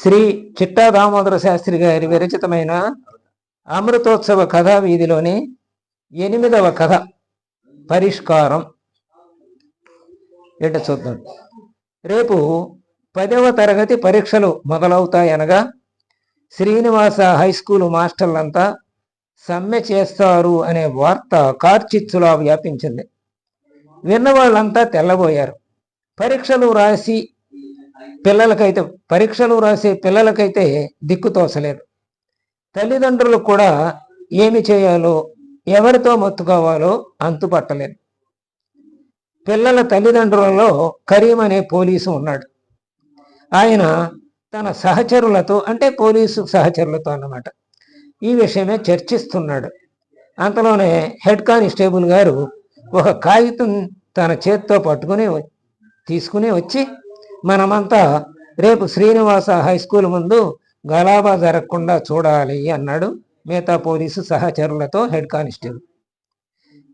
శ్రీ చిట్టా దామోదర శాస్త్రి గారి విరచితమైన అమృతోత్సవ కథా వీధిలోని 8వ కథ పరిష్కారం ఏంటో చూద్దాం. రేపు 10వ తరగతి పరీక్షలు మొదలవుతాయనగా శ్రీనివాస హై స్కూలు మాస్టర్లంతా సమ్మె చేస్తారు అనే వార్త కార్చిచ్చులా వ్యాపించింది. విన్నవాళ్ళంతా తెల్లబోయారు. పరీక్షలు రాసే పిల్లలకైతే దిక్కుతోసలేదు. తల్లిదండ్రులు కూడా ఏమి చేయాలో ఎవరితో మొత్తుకోవాలో అంతుపట్టలేదు. పిల్లల తల్లిదండ్రులలో కరీం అనే పోలీసు ఉన్నాడు. ఆయన తన సహచరులతో, అంటే పోలీసు సహచరులతో అన్నమాట, ఈ విషయమే చర్చిస్తున్నాడు. అంతలోనే హెడ్ కానిస్టేబుల్ గారు ఒక కాగితం తన చేత్తో తీసుకుని వచ్చి, మనమంతా రేపు శ్రీనివాస హై స్కూల్ ముందు గలాబా జరగకుండా చూడాలి అన్నాడు మిగతా పోలీసు సహచరులతో హెడ్ కానిస్టేబుల్.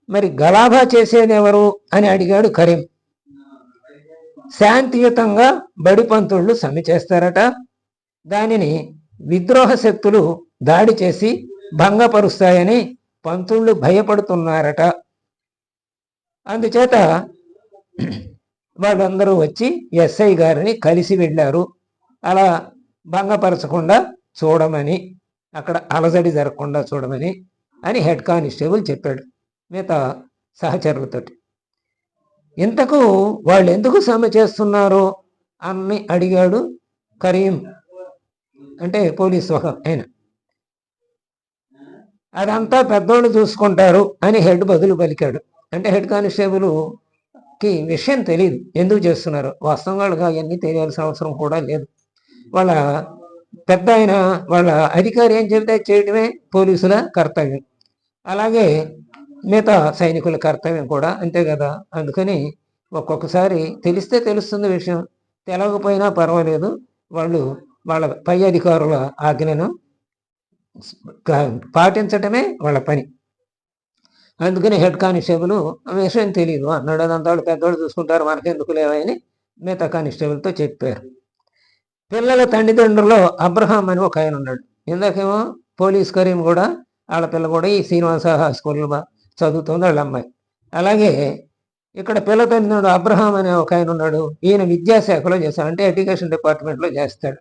మరి గలాబా చేసేది ఎవరు అని అడిగాడు కరీం. శాంతియుతంగా బడిపంతుళ్ళు సమ్మె చేస్తారట, దానిని విద్రోహ శక్తులు దాడి చేసి భంగపరుస్తాయని పంతుళ్ళు భయపడుతున్నారట. అందుచేత వాళ్ళందరూ వచ్చి ఎస్ఐ గారిని కలిసి వెళ్ళారు, అలా భంగపరచకుండా చూడమని, అక్కడ అలజడి జరగకుండా చూడమని అని హెడ్ కానిస్టేబుల్ చెప్పాడు మిగతా సహచరులతోటి. ఇంతకు వాళ్ళు ఎందుకు సమ్మె చేస్తున్నారో అని అడిగాడు కరీం, అంటే పోలీసు ఆయన. అదంతా పెద్దోళ్ళు చూసుకుంటారు అని హెడ్ బదులు పలికాడు. అంటే హెడ్ కానిస్టేబుల్కి విషయం తెలియదు ఎందుకు చేస్తున్నారు. వాస్తవంగా అవన్నీ తెలియాల్సిన అవసరం కూడా లేదు. వాళ్ళ పెద్ద ఆయన, వాళ్ళ అధికారి ఏం చెబితే చేయడమే పోలీసుల కర్తవ్యం. అలాగే మిగతా సైనికుల కర్తవ్యం కూడా అంతే కదా. అందుకని ఒక్కొక్కసారి తెలిస్తే తెలుస్తుంది విషయం, తెలవకపోయినా పర్వాలేదు, వాళ్ళు వాళ్ళ పై అధికారుల ఆజ్ఞను పాటించటమే వాళ్ళ పని. అందుకని హెడ్ కానిస్టేబుల్ విషయం తెలియదు అన్నాడు. అదంతా వాళ్ళు పెద్దవాళ్ళు చూసుకుంటారు, మనకెందుకు లేవని మిగతా కానిస్టేబుల్తో చెప్పారు. పిల్లల తల్లిదండ్రుల్లో అబ్రహాం అని ఒక ఆయన ఉన్నాడు. ఇందాకేమో పోలీస్ కరీం కూడా, వాళ్ళ పిల్ల కూడా ఈ శ్రీనివాస స్కూల్లో చదువుతుంది వాళ్ళ అమ్మాయి. అలాగే ఇక్కడ పిల్ల తల్లిదండ్రుడు అబ్రహాం అనే ఒక ఆయన ఉన్నాడు. ఈయన విద్యాశాఖలో చేస్తాడు, అంటే ఎడ్యుకేషన్ డిపార్ట్మెంట్లో చేస్తాడు.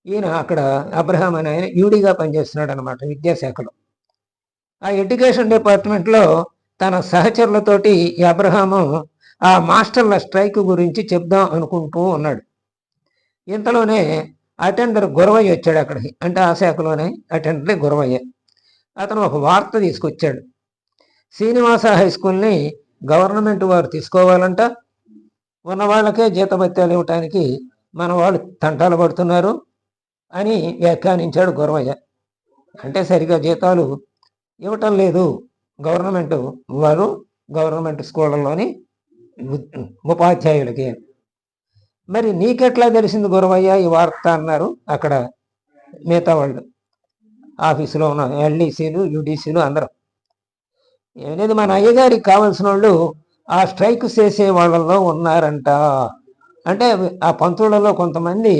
ఈయన అక్కడ అబ్రహాం అనే ఆయన యూడీగా పనిచేస్తున్నాడు అనమాట విద్యాశాఖలో. ఆ ఎడ్యుకేషన్ డిపార్ట్మెంట్లో తన సహచరులతోటి ఈ అబ్రహాము ఆ మాస్టర్ల స్ట్రైక్ గురించి చెప్దాం అనుకుంటూ ఉన్నాడు. ఇంతలోనే అటెండర్ గురవయ్య వచ్చాడు అక్కడికి, అంటే ఆ శాఖలోనే అటెండరే గురవయ్య. అతను ఒక వార్త తీసుకొచ్చాడు. శ్రీనివాస హై స్కూల్ని గవర్నమెంట్ వారు తీసుకోవాలంట, ఉన్న వాళ్ళకే జీతభత్యాలు ఇవ్వటానికి మన వాళ్ళు తంటాలు పడుతున్నారు అని వ్యాఖ్యానించాడు గురవయ్య. అంటే సరిగా జీతాలు ఇవ్వటం లేదు గవర్నమెంట్ వారు గవర్నమెంట్ స్కూళ్ళలోని ఉపాధ్యాయులకి. మరి నీకెట్లా తెలిసింది గురవయ్య ఈ వార్త అన్నారు అక్కడ మిగతా వాళ్ళు, ఆఫీసులో ఉన్న ఎల్డీసీలు యూడీసీలు అందరం. ఏమనేది, మన అయ్యగారికి కావాల్సిన వాళ్ళు ఆ స్ట్రైక్ చేసే వాళ్ళలో ఉన్నారంట. అంటే ఆ పంతులలో కొంతమంది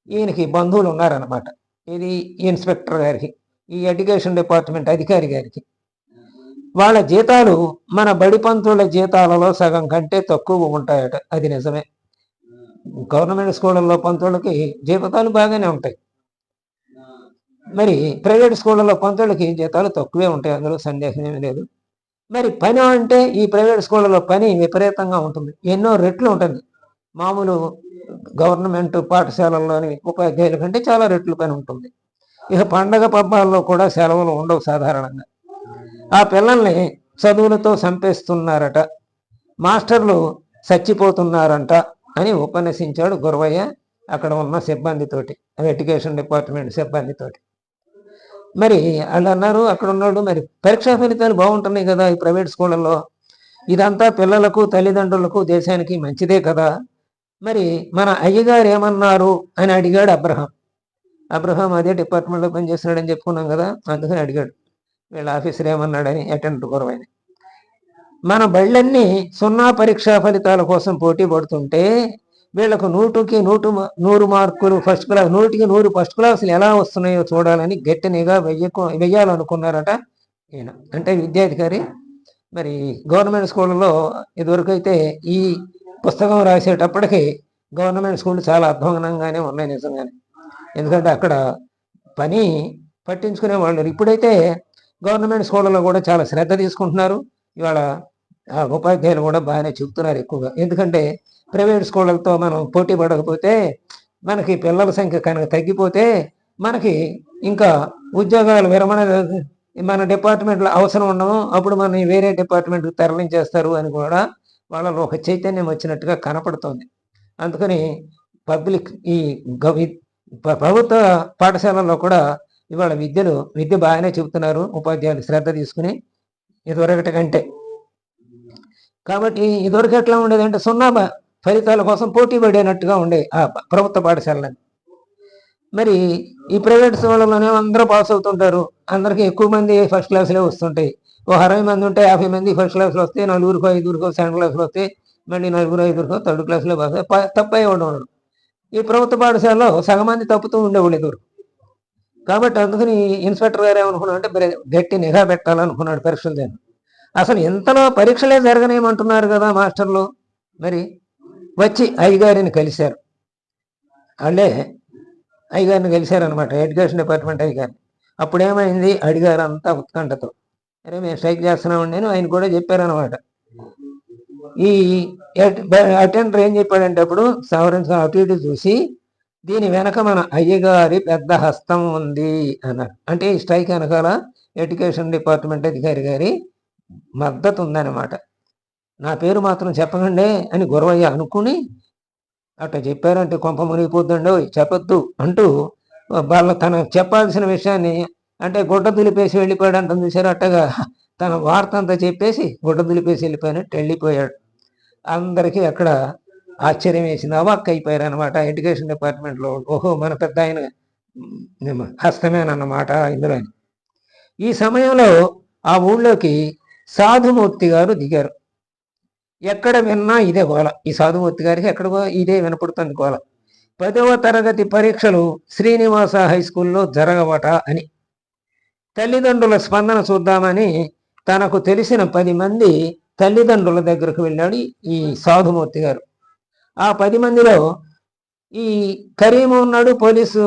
ఈయనకి బంధువులు ఉన్నారనమాట. ఇది ఇన్స్పెక్టర్ గారికి, ఈ ఎడ్యుకేషన్ డిపార్ట్మెంట్ అధికారి గారికి. వాళ్ళ జీతాలు మన బడి పంతుల జీతాలలో సగం కంటే తక్కువ ఉంటాయట. అది నిజమే. గవర్నమెంట్ స్కూళ్ళల్లో పంతులకి జీతాలు బాగానే ఉంటాయి, మరి ప్రైవేట్ స్కూళ్ళలో పంతులకి జీతాలు తక్కువే ఉంటాయి, అందులో సందేహం ఏమీ లేదు. మరి పని అంటే ఈ ప్రైవేట్ స్కూళ్ళలో పని విపరీతంగా ఉంటుంది, ఎన్నో రెట్లు ఉంటుంది. మామూలు గవర్నమెంట్ పాఠశాలల్లోని ఉపాధ్యాయుల కంటే చాలా రెట్లు పని ఉంటుంది. ఇక పండగ పబ్బాల్లో కూడా సెలవులు ఉండవు సాధారణంగా. ఆ పిల్లల్ని చదువులతో చంపేస్తున్నారట, మాస్టర్లు చచ్చిపోతున్నారంట అని ఉపన్యసించాడు గురవయ్య అక్కడ ఉన్న సిబ్బందితోటి, ఎడ్యుకేషన్ డిపార్ట్మెంట్ సిబ్బందితోటి. మరి వాళ్ళు అన్నారు అక్కడ ఉన్నాడు, మరి పరీక్షా ఫలితాలు బాగుంటున్నాయి కదా ఈ ప్రైవేట్ స్కూళ్ళల్లో, ఇదంతా పిల్లలకు తల్లిదండ్రులకు దేశానికి మంచిదే కదా, మరి మన అయ్యగారు ఏమన్నారు అని అడిగాడు అబ్రహాం. అబ్రహాం అదే డిపార్ట్మెంట్లో పనిచేస్తున్నాడని చెప్పుకున్నాం కదా, అందుకని అడిగాడు వీళ్ళ ఆఫీసర్ ఏమన్నాడని అటెండర్ గురవయ్య. మన బళ్ళన్నీ 0 పరీక్షా ఫలితాల కోసం పోటీ పడుతుంటే వీళ్ళకు 100 మార్కులు ఫస్ట్ క్లాస్, 100కి 100 ఫస్ట్ క్లాసులు ఎలా వస్తున్నాయో చూడాలని గట్టి నిఘా వెయ్యాలనుకున్నారట ఈయన, అంటే విద్యాధికారి. మరి గవర్నమెంట్ స్కూళ్ళలో ఇదివరకు అయితే ఈ పుస్తకం రాసేటప్పటికి గవర్నమెంట్ స్కూళ్ళు చాలా అధ్వానంగానే ఉన్నాయి నిజంగానే, ఎందుకంటే అక్కడ పని పట్టించుకునే వాళ్ళు. ఇప్పుడైతే గవర్నమెంట్ స్కూళ్ళలో కూడా చాలా శ్రద్ధ తీసుకుంటున్నారు. ఇవాళ ఉపాధ్యాయులు కూడా బాగానే చెబుతున్నారు ఎక్కువగా, ఎందుకంటే ప్రైవేట్ స్కూళ్ళతో మనం పోటీ పడకపోతే, మనకి పిల్లల సంఖ్య కనుక తగ్గిపోతే మనకి ఇంకా ఉద్యోగాలు విరమణ మన డిపార్ట్మెంట్లో అవసరం ఉండము, అప్పుడు మన వేరే డిపార్ట్మెంట్కి తరలించేస్తారు అని కూడా వాళ్ళలో ఒక చైతన్యం వచ్చినట్టుగా కనపడుతోంది. అందుకని పబ్లిక్ ఈ ప్రభుత్వ పాఠశాలల్లో కూడా ఇవాళ విద్య బాగానే చెబుతున్నారు ఉపాధ్యాయులు శ్రద్ధ తీసుకుని ఇదివరకటి కంటే. కాబట్టి ఇదివరకు ఎట్లా ఉండేదంటే 0 ఫలితాల కోసం పోటీ పడేనట్టుగా ఉండే ఆ ప్రభుత్వ పాఠశాలని. మరి ఈ ప్రైవేట్ స్కూళ్ళలోనే అందరూ పాస్ అవుతుంటారు, అందరికీ ఎక్కువ మంది ఫస్ట్ క్లాసులే వస్తుంటాయి. 60 మంది ఉంటే 50 మంది ఫస్ట్ క్లాసులు వస్తే, 4 5 సెకండ్ క్లాసులు వస్తే, మళ్ళీ 4 5 థర్డ్ క్లాసులో తప్పయ్యేవాడు ఉండడు. ఈ ప్రభుత్వ పాఠశాలలో సగం మంది తప్పుతూ ఉండేవాళ్ళు ఎదురు. కాబట్టి అందుకని ఇన్స్పెక్టర్ గారు ఏమనుకున్నాడు అంటే గట్టి నిఘా పెట్టాలనుకున్నాడు పరీక్షల దగ్గర. అసలు ఇంతలో పరీక్షలే జరగనేమంటున్నారు కదా మాస్టర్లు. మరి వచ్చి అయ్యగారిని కలిశారు, వాళ్ళే అయ్యగారిని కలిశారనమాట, ఎడ్యుకేషన్ డిపార్ట్మెంట్ అయ్యగారిని. అప్పుడేమైంది, అడిగారు అంతా ఉత్కంఠతో, అరే మేము స్ట్రైక్ చేస్తున్నామండి అని ఆయన కూడా చెప్పారనమాట. ఈ అటెండర్ ఏం చెప్పాడంటే అప్పుడు సవరించి అటు ఇటు చూసి, దీని వెనక మన అయ్యగారి పెద్ద హస్తం ఉంది అన్నారు. అంటే ఈ స్ట్రైక్ వెనకాల ఎడ్యుకేషన్ డిపార్ట్మెంట్ అధికారి గారి మద్దతు ఉందన్నమాట. నా పేరు మాత్రం చెప్పకండి అని గురవయ్య అనుకుని అట్లా చెప్పారంటే కొంప మునిగిపోద్దండో చెప్పొద్దు అంటూ వాళ్ళ తన చెప్పాల్సిన విషయాన్ని, అంటే గుడ్డ దులిపేసి వెళ్ళిపోయాడు అంటాం చూసారు, అట్టగా తన వార్త అంతా చెప్పేసి గుడ్డ దులిపేసి వెళ్ళిపోయాడు. అందరికీ అక్కడ ఆశ్చర్యం వేసింది, అవాక్ అయిపోయారు అనమాట ఎడ్యుకేషన్ డిపార్ట్మెంట్లో. ఓహో, మన పెద్ద ఆయన హస్తమేనన్నమాట ఇందులో. ఈ సమయంలో ఆ ఊళ్ళోకి సాధుమూర్తి గారు దిగారు. ఎక్కడ విన్నా ఇదే గోల, ఈ సాధుమూర్తి గారికి ఎక్కడ ఇదే వినపడుతుంది గోల. 10వ తరగతి పరీక్షలు శ్రీనివాస హై స్కూల్లో జరగవట అని తల్లిదండ్రుల స్పందన చూద్దామని తనకు తెలిసిన 10 మంది తల్లిదండ్రుల దగ్గరకు వెళ్ళాడు ఈ సాధుమూర్తి గారు. ఆ 10 మందిలో ఈ కరీము ఉన్నాడు, పోలీసు,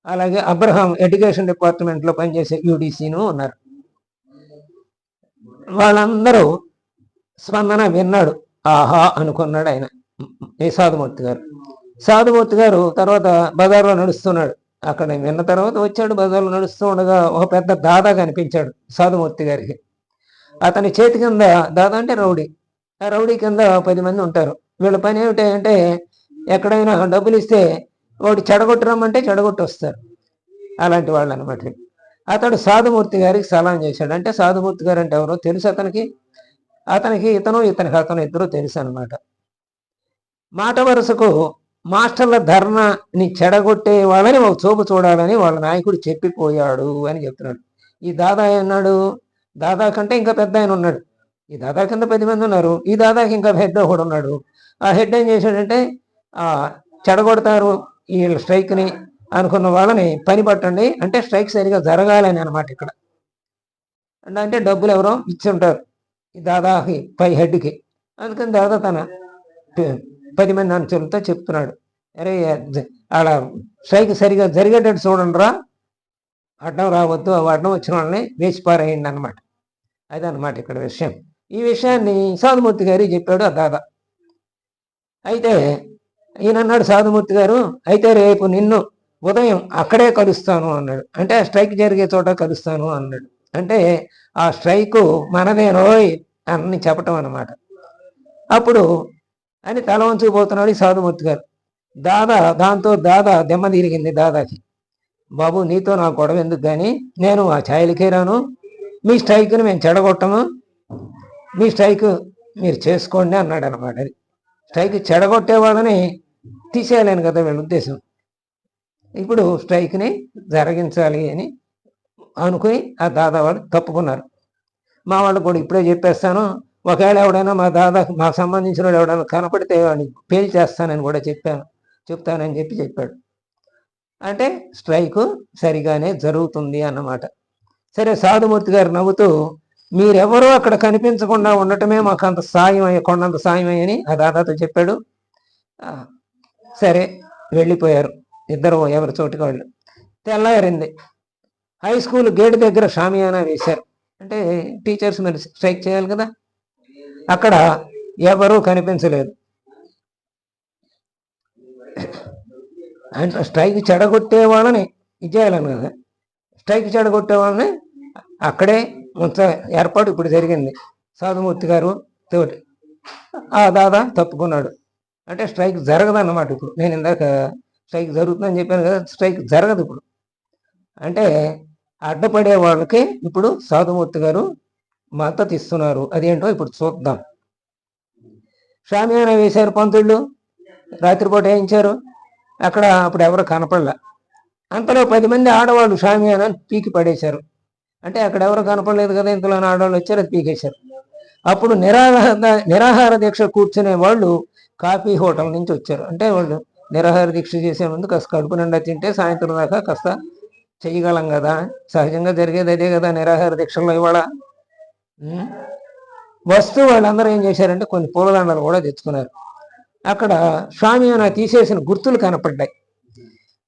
అలాగే అబ్రహాం ఎడ్యుకేషన్ డిపార్ట్మెంట్లో పనిచేసే యూడీసీను ఉన్నారు. వాళ్ళందరూ స్పందన విన్నాడు, ఆహా అనుకున్నాడు ఆయన, ఏ సాధుమూర్తి గారు. సాధుమూర్తి గారు తర్వాత బజార్లో నడుస్తున్నాడు. అక్కడ విన్న తర్వాత వచ్చాడు, బజార్లో నడుస్తూ ఉండగా ఒక పెద్ద దాదా కనిపించాడు సాధుమూర్తి గారికి. అతని చేతి కింద, దాదా అంటే రౌడీ, ఆ రౌడీ కింద 10 మంది ఉంటారు. వీళ్ళ పని ఏమిటంటే ఎక్కడైనా డబ్బులు ఇస్తే వాడు చెడగొట్టరమ్మంటే చెడగొట్టి వస్తారు, అలాంటి వాళ్ళు అనమాట. అతడు సాధుమూర్తి గారికి సలాం చేశాడు. అంటే సాధుమూర్తి గారు అంటే ఎవరో తెలుసు అతనికి ఇతనికి అతను ఇద్దరు తెలుసు అనమాట. మాట వరుసకు మాస్టర్ల ధర్నాని చెడగొట్టే వాళ్ళని ఒక చూపు చూడాలని వాళ్ళ నాయకుడు చెప్పిపోయాడు అని చెప్తున్నాడు. ఈ దాదా అన్నాడు, దాదా కంటే ఇంకా పెద్ద ఆయన ఉన్నాడు. ఈ దాదా కింద 10 మంది ఉన్నారు, ఈ దాదాకి ఇంకా హెడ్ ఒకడు ఉన్నాడు. ఆ హెడ్ ఏం చేశాడంటే చెడగొడతారు ఈ స్ట్రైక్ని అనుకున్న వాళ్ళని పని పట్టండి, అంటే స్ట్రైక్ సరిగా జరగాలని అనమాట. ఇక్కడ అంటే డబ్బులు ఎవరో ఇచ్చి ఉంటారు ఈ దాదాకి పై హెడ్కి. అందుకని దాదా తన 10 మంది అనుచరులతో చెప్తున్నాడు, అరే అలా స్ట్రైక్ సరిగా జరిగేటట్టు చూడండి రా, అడ్డం రావద్దు, అడ్డం వచ్చిన వాళ్ళని వేసిపారేయండి అనమాట. అదనమాట ఇక్కడ విషయం. ఈ విషయాన్ని సాధుమూర్తి గారికి చెప్పాడు ఆ దాదా. అయితే ఈయన అన్నాడు సాధుమూర్తి గారు, అయితే రేపు నిన్ను ఉదయం అక్కడే కలుస్తాను అన్నాడు. అంటే ఆ స్ట్రైక్ జరిగే చోట కలుస్తాను అన్నాడు. అంటే ఆ స్ట్రైకు మనదేనోయ్ అని చెప్పటం అన్నమాట. అప్పుడు అని తల వంచుకుపోతున్నాడు ఈ సాధుమూర్తి గారు. దాంతో దాదా దెమ్మ తిరిగింది దాదాకి. బాబు నీతో నా గొడవ ఎందుకు కానీ, నేను ఆ ఛాయలకే రాను, మీ స్ట్రైక్ని మేము చెడగొట్టము, మీ స్ట్రైక్ మీరు చేసుకోండి అన్నాడు అనమాట. అది స్ట్రైక్ చెడగొట్టే వాళ్ళని తీసేయలేను కదా వీళ్ళ ఉద్దేశం. ఇప్పుడు స్ట్రైక్ని జరిగించాలి అని అనుకుని ఆ దాదా వాళ్ళు తప్పుకున్నారు. మా వాళ్ళు కూడా ఇప్పుడే చెప్పేస్తాను, ఒకవేళ ఎవడైనా మా దాదాపు మాకు సంబంధించిన వాడు ఎవడైనా కనపడితే వాడిని పేల్చేస్తానని కూడా చెప్తానని చెప్పాడు. అంటే స్ట్రైకు సరిగానే జరుగుతుంది అన్నమాట. సరే, సాధుమూర్తి గారు నవ్వుతూ, మీరెవరూ అక్కడ కనిపించకుండా ఉండటమే మాకు అంత కొండంత సాయమయ్యని ఆ దాదాతో చెప్పాడు. సరే, వెళ్ళిపోయారు ఇద్దరు ఎవరి చోటుకి వాళ్ళు. తెల్లారింది. హై స్కూల్ గేట్ దగ్గర షామియానా వేశారు. అంటే టీచర్స్ మరి స్ట్రైక్ చేయాలి కదా. అక్కడ ఎవరూ కనిపించలేదు. అంటే స్ట్రైక్ చెడగొట్టే వాళ్ళని ఇచ్చేయాలని కదా, స్ట్రైక్ చెడగొట్టే వాళ్ళని అక్కడే ఏర్పాటు ఇప్పుడు జరిగింది. సాధుమూర్తి గారు తోటి ఆ దాదా తప్పుకున్నాడు. అంటే స్ట్రైక్ జరగదన్నమాట. ఇప్పుడు నేను ఇందాక స్ట్రైక్ జరుగుతుందని చెప్పాను కదా, స్ట్రైక్ జరగదు ఇప్పుడు. అంటే అడ్డపడే వాళ్ళకి ఇప్పుడు సాధుమూర్తి గారు మద్దతు ఇస్తున్నారు. అదేంటో ఇప్పుడు చూద్దాం. షామియానా వేశారు పంతుళ్ళు, రాత్రిపూట వేయించారు. అక్కడ అప్పుడు ఎవరు కనపడలే. అంతలో 10 మంది ఆడవాళ్ళు షామియానా పీకి పడేశారు. అంటే అక్కడ ఎవరు కనపడలేదు కదా, ఇంతలో ఆడవాళ్ళు వచ్చారు, అది పీకేశారు. అప్పుడు నిరాహార దీక్ష కూర్చునే వాళ్ళు కాఫీ హోటల్ నుంచి వచ్చారు. అంటే వాళ్ళు నిరాహార దీక్ష చేసే ముందు కాస్త కడుపు నిండా తింటే సాయంత్రం దాకా కాస్త చేయగలం కదా, సహజంగా జరిగేది అదే కదా నిరాహార దీక్షల్లో. ఇవాళ వాళ్ళందరూ ఏం చేశారంటే కొన్ని పూలదండలు కూడా తెచ్చుకున్నారు. అక్కడ షామియానా తీసేసిన గుర్తులు కనపడ్డాయి.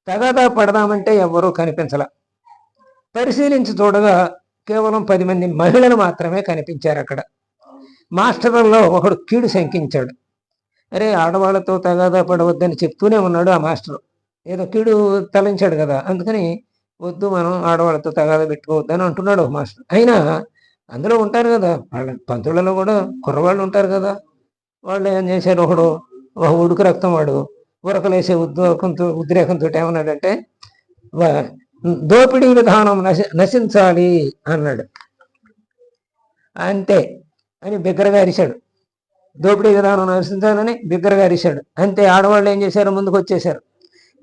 తగాదా పడదామంటే ఎవరూ కనిపించల. పరిశీలించి చూడగా కేవలం 10 మంది మహిళలు మాత్రమే కనిపించారు అక్కడ. మాస్టర్లలో ఒకడు కీడు శంకించాడు. అరే, ఆడవాళ్లతో తగాదా పడవద్దని చెప్తూనే ఉన్నాడు ఆ మాస్టర్. ఏదో కీడు తలంచాడు కదా, అందుకని వద్దు మనం ఆడవాళ్ళతో తగాదా పెట్టుకోవద్దని అంటున్నాడు ఒక మాస్టర్. అయినా అందులో ఉంటారు కదా వాళ్ళ పంతులలో కూడా కుర్రవాళ్ళు ఉంటారు కదా. వాళ్ళు ఏం చేశారు, ఒక ఉడుకు రక్తం వాడు ఉరకలేసే ఉద్రేకంతో ఏమన్నాడంటే, దోపిడీ విధానం నశించాలి అన్నాడు. అంతే అని బిగ్గరగా అరిశాడు. దోపిడీ విధానం నశించాలని బిగ్గరగా అరిశాడు. అంతే. ఆడవాళ్ళు ఏం చేశారు, ముందుకు వచ్చేశారు.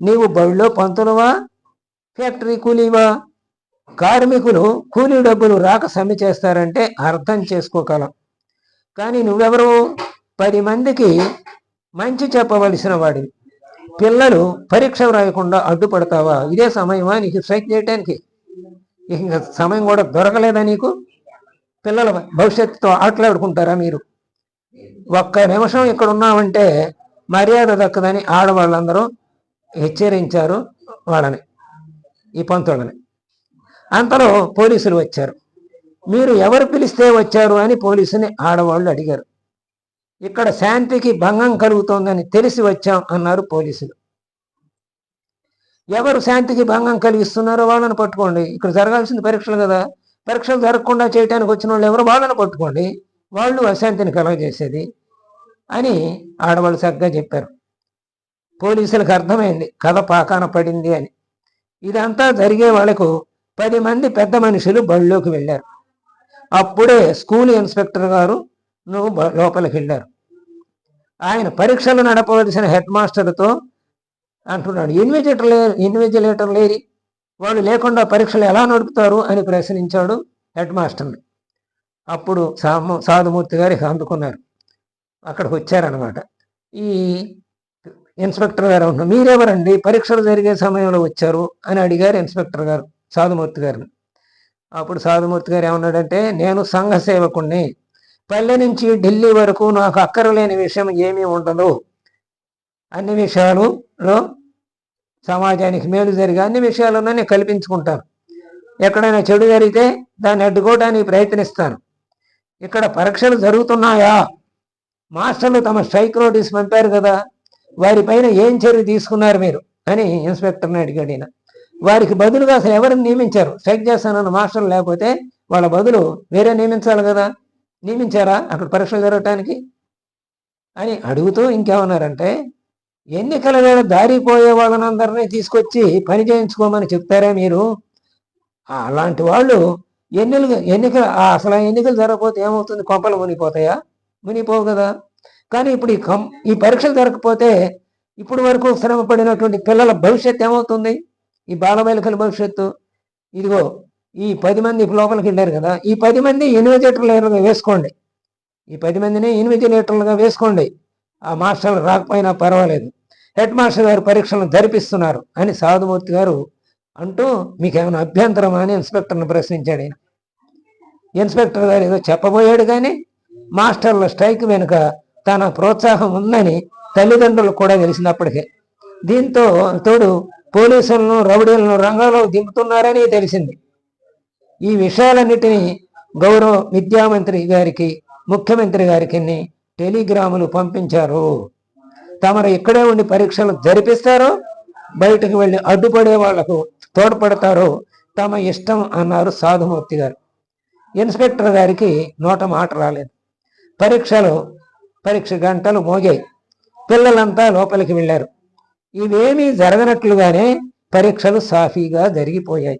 నీవు బడిలో పంతులువా, ఫ్యాక్టరీ కూలీవా? కార్మికులు కూలీ డబ్బులు రాక సమ్మె చేస్తారంటే అర్థం చేసుకోగలం. కానీ నువ్వెవరు? 10 మందికి మంచి చెప్పవలసిన వాడివి. పిల్లలు పరీక్ష రాయకుండా అడ్డుపడతావా? ఇదే సమయమా నీకు స్ట్రైక్ చేయడానికి? ఇంకా సమయం కూడా దొరకలేదా నీకు? పిల్లల భవిష్యత్తుతో ఆటలాడుకుంటారా మీరు? ఒక్క నిమిషం ఇక్కడ ఉన్నామంటే మర్యాద దక్కదని ఆడవాళ్ళందరూ హెచ్చరించారు వాళ్ళని, ఈ పంతులని. అంతలో పోలీసులు వచ్చారు. మీరు ఎవరు పిలిస్తే వచ్చారు అని పోలీసుని ఆడవాళ్ళు అడిగారు. ఇక్కడ శాంతికి భంగం కలుగుతోందని తెలిసి వచ్చాం అన్నారు పోలీసులు. ఎవరు శాంతికి భంగం కలిగిస్తున్నారో వాళ్ళని పట్టుకోండి. ఇక్కడ జరగాల్సింది పరీక్షలు కదా, పరీక్షలు జరగకుండా చేయడానికి వచ్చిన వాళ్ళు ఎవరు, వాళ్ళని పట్టుకోండి. వాళ్ళు అశాంతిని కలగజేసేది అని ఆడవాళ్ళు చక్కగా చెప్పారు. పోలీసులకు అర్థమైంది కథ పాకాన పడింది అని. ఇదంతా జరిగే వాళ్ళకు 10 మంది పెద్ద మనుషులు బడిలోకి వెళ్ళారు. అప్పుడే స్కూల్ ఇన్స్పెక్టర్ గారు లోపలికి వెళ్ళారు. ఆయన పరీక్షలు నడపవలసిన హెడ్ మాస్టర్తో అంటున్నాడు, ఇన్విజిలేటర్ లేరి, వాళ్ళు లేకుండా పరీక్షలు ఎలా నడుపుతారు అని ప్రశ్నించాడు హెడ్ మాస్టర్ని. అప్పుడు సాధుమూర్తి గారికి అందుకున్నారు. అక్కడికి వచ్చారనమాట. ఈ ఇన్స్పెక్టర్ గారు అంటున్నారు, మీరెవరండి, పరీక్షలు జరిగే సమయంలో వచ్చారు అని అడిగారు ఇన్స్పెక్టర్ గారు సాధుమూర్తి గారిని. అప్పుడు సాధుమూర్తి గారు ఏమన్నాడంటే, నేను సంఘ సేవకుణ్ణి, పల్లె నుంచి ఢిల్లీ వరకు నాకు అక్కరలేని విషయం ఏమీ ఉండదు. అన్ని విషయాలలో సమాజానికి మేలు జరిగే అన్ని విషయాలను నేను కల్పించుకుంటాను. ఎక్కడైనా చెడు జరిగితే దాన్ని అడ్డుకోవడానికి ప్రయత్నిస్తాను. ఇక్కడ పరీక్షలు జరుగుతున్నాయా? మాస్టర్లు తమ స్ట్రైక్ నోటీస్ పంపారు కదా, వారిపైన ఏం చర్య తీసుకున్నారు మీరు అని ఇన్స్పెక్టర్ని అడిగాడు ఈయన. వారికి బదులుగా అసలు ఎవరిని నియమించారు? స్ట్రైక్ చేస్తానన్న మాస్టర్లు లేకపోతే వాళ్ళ బదులు వేరే నియమించాలి కదా, నియమించారా అక్కడ పరీక్షలు జరగటానికి అని అడుగుతూ ఇంకేమన్నారంటే, ఎన్నికల వేళ దారిపోయే వాళ్ళని అందరినీ తీసుకొచ్చి పని చేయించుకోమని చెప్తారా మీరు? అలాంటి వాళ్ళు ఎన్నికలు అసలు ఎన్నికలు జరగకపోతే ఏమవుతుంది? కొంపలు మునిగిపోతాయా? మునిగిపోవు కదా. కానీ ఇప్పుడు ఈ పరీక్షలు జరగకపోతే ఇప్పుడు వరకు శ్రమ పడినటువంటి పిల్లల భవిష్యత్తు ఏమవుతుంది? ఈ బాలబాలికల భవిష్యత్తు. ఇదిగో ఈ 10 మంది లోపలికి వెళ్ళారు కదా, ఈ 10 మంది ఇన్విజిలేటర్లు వేసుకోండి. ఈ 10 మందిని ఇన్విజిలేటర్లుగా వేసుకోండి, ఆ మాస్టర్లు రాకపోయినా పర్వాలేదు, హెడ్ మాస్టర్ గారు పరీక్షలను జరిపిస్తున్నారు అని సాధుమూర్తి గారు అంటూ, మీకేమైనా అభ్యంతరమా అని ఇన్స్పెక్టర్ని ప్రశ్నించాడు. ఇన్స్పెక్టర్ గారు ఏదో చెప్పబోయాడు, కానీ మాస్టర్ల స్ట్రైక్ వెనుక తన ప్రోత్సాహం ఉందని తల్లిదండ్రులకు కూడా తెలిసినప్పటికే. దీంతో తోడు పోలీసులను రౌడీలను రంగంలో దింపుతున్నారని తెలిసింది. ఈ విషయాలన్నిటినీ గౌరవ విద్యామంత్రి గారికి, ముఖ్యమంత్రి గారికి టెలిగ్రాములు పంపించారు. తమరు ఇక్కడే ఉండి పరీక్షలు జరిపిస్తారో, బయటకు వెళ్ళి అడ్డుపడే వాళ్లకు తోడ్పడతారో తమ ఇష్టం అన్నారు సాధుమూర్తి గారు. ఇన్స్పెక్టర్ గారికి నోట మాట రాలేదు. పరీక్ష గంటలు మోగాయి. పిల్లలంతా లోపలికి వెళ్ళారు. ఇవేమీ జరగనట్లుగానే పరీక్షలు సాఫీగా జరిగిపోయాయి.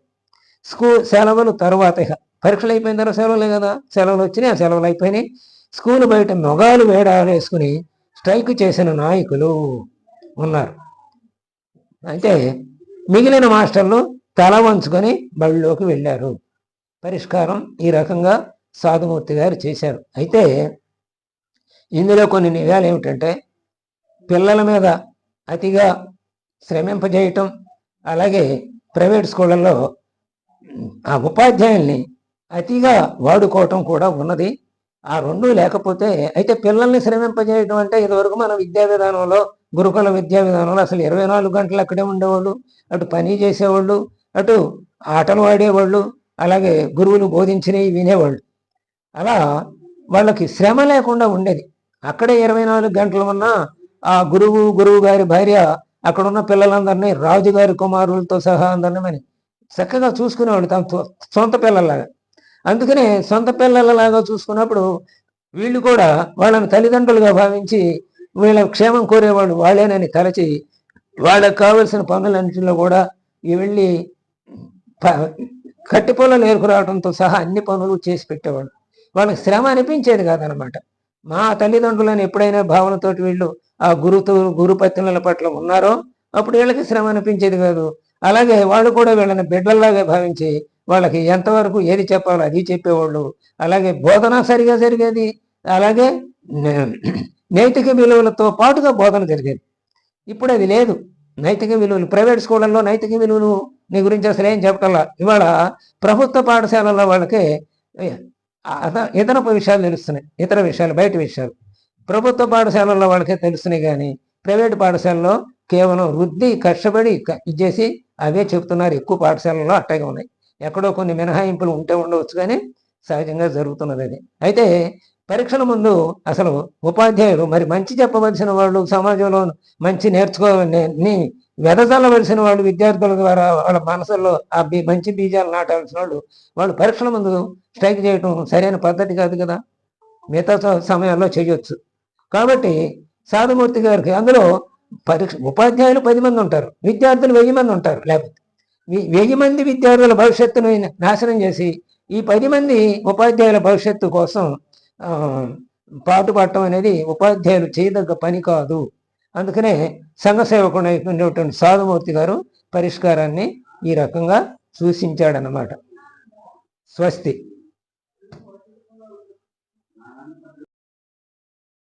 సెలవులు తరువాత, పరీక్షలు అయిపోయిన తర్వాత సెలవులే కదా, సెలవులు వచ్చినాయి, ఆ సెలవులు అయిపోయినాయి. స్కూల్ బయట మొగాలు వేసుకుని స్ట్రైక్ చేసిన నాయకులు ఉన్నారు. అయితే మిగిలిన మాస్టర్లు తల వంచుకొని బళ్ళలోకి వెళ్ళారు. పరిష్కారం ఈ రకంగా సాధుమూర్తి గారు చేశారు. అయితే ఇందులో కొన్ని నిజాలు ఏమిటంటే, పిల్లల మీద అతిగా శ్రమింపజేయటం, అలాగే ప్రైవేట్ స్కూళ్ళల్లో ఆ ఉపాధ్యాయుల్ని అతిగా వాడుకోవటం కూడా ఉన్నది. ఆ రెండూ లేకపోతే, అయితే పిల్లల్ని శ్రమింపజేయటం అంటే ఇదివరకు మన విద్యా విధానంలో, గురుకుల విద్యా విధానంలో అసలు 24 గంటలు అక్కడే ఉండేవాళ్ళు, అటు పని చేసేవాళ్ళు, అటు ఆటలు ఆడేవాళ్ళు, అలాగే గురువులు బోధించినవి వినేవాళ్ళు. అలా వాళ్ళకి శ్రమ లేకుండా ఉండేది. అక్కడే 24 గంటలు ఉన్న ఆ గురువు గారి భార్య అక్కడున్న పిల్లలందరినీ, రాజుగారి కుమారులతో సహా అందరినీ చక్కగా చూసుకునేవాళ్ళు, తమ సొంత పిల్లల్లాగా. అందుకనే సొంత పిల్లలలాగా చూసుకున్నప్పుడు వీళ్ళు కూడా వాళ్ళని తల్లిదండ్రులుగా భావించి వీళ్ళ క్షేమం కోరేవాళ్ళు వాళ్ళేనని తలచి, వాళ్ళకి కావలసిన పనులన్నింటిలో కూడా వెళ్ళి కట్టి పొలాలు ఏరుకురావడంతో సహా అన్ని పనులు చేసి పెట్టేవాళ్ళు. వాళ్ళకి శ్రమ అనిపించేది కాదనమాట. మా తల్లిదండ్రులని ఎప్పుడైనా భావనతోటి వీళ్ళు ఆ గురుపత్నుల పట్ల ఉన్నారో అప్పుడు వీళ్ళకి శ్రమ అనిపించేది కాదు. అలాగే వాళ్ళు కూడా వీళ్ళని బిడ్డల్లాగా భావించి వాళ్ళకి ఎంతవరకు ఏది చెప్పాలో అది చెప్పేవాళ్ళు. అలాగే బోధన సరిగా జరిగేది, అలాగే నైతిక విలువలతో పాటుగా బోధన జరిగేది. ఇప్పుడు అది లేదు. నైతిక విలువలు ప్రైవేట్ స్కూళ్ళల్లో నైతిక విలువలు నీ గురించి అసలు ఏం చెప్పటల్లా. ఇవాళ ప్రభుత్వ పాఠశాలల్లో వాళ్ళకి ఇతర విషయాలు తెలుస్తున్నాయి, ఇతర విషయాలు, బయట విషయాలు ప్రభుత్వ పాఠశాలల్లో వాళ్ళకే తెలుస్తున్నాయి. కానీ ప్రైవేట్ పాఠశాలలో కేవలం వృద్ధి కష్టపడి ఇచ్చేసి అవే చెప్తున్నారు. ఎక్కువ పాఠశాలల్లో అట్టగా ఉన్నాయి. ఎక్కడో కొన్ని మినహాయింపులు ఉంటే ఉండవచ్చు, కానీ సహజంగా జరుగుతున్నది అది. అయితే పరీక్షల ముందు అసలు ఉపాధ్యాయులు మరి మంచి చెప్పవలసిన వాళ్ళు, సమాజంలో మంచి నేర్చుకోవాలని వెదజల్లవలసిన వాళ్ళు, విద్యార్థుల ద్వారా వాళ్ళ మనసుల్లో ఆ మంచి బీజాలు నాటవలసిన వాళ్ళు పరీక్షల ముందు స్ట్రైక్ చేయటం సరైన పద్ధతి కాదు కదా. మిగతా సమయాల్లో చేయొచ్చు. కాబట్టి సాధుమూర్తి గారికి అందులో ఉపాధ్యాయులు 10 మంది ఉంటారు, విద్యార్థులు 1000 మంది ఉంటారు. లేకపోతే 1000 మంది విద్యార్థుల భవిష్యత్తును నాశనం చేసి ఈ 10 మంది ఉపాధ్యాయుల భవిష్యత్తు కోసం పాటుపడటం అనేది ఉపాధ్యాయులు చేయదగ్గ పని కాదు. అందుకనే సంఘ సేవకుడైనటువంటి సాధుమూర్తి గారు పరిష్కారాన్ని ఈ రకంగా సూచించాడనమాట. స్వస్తి.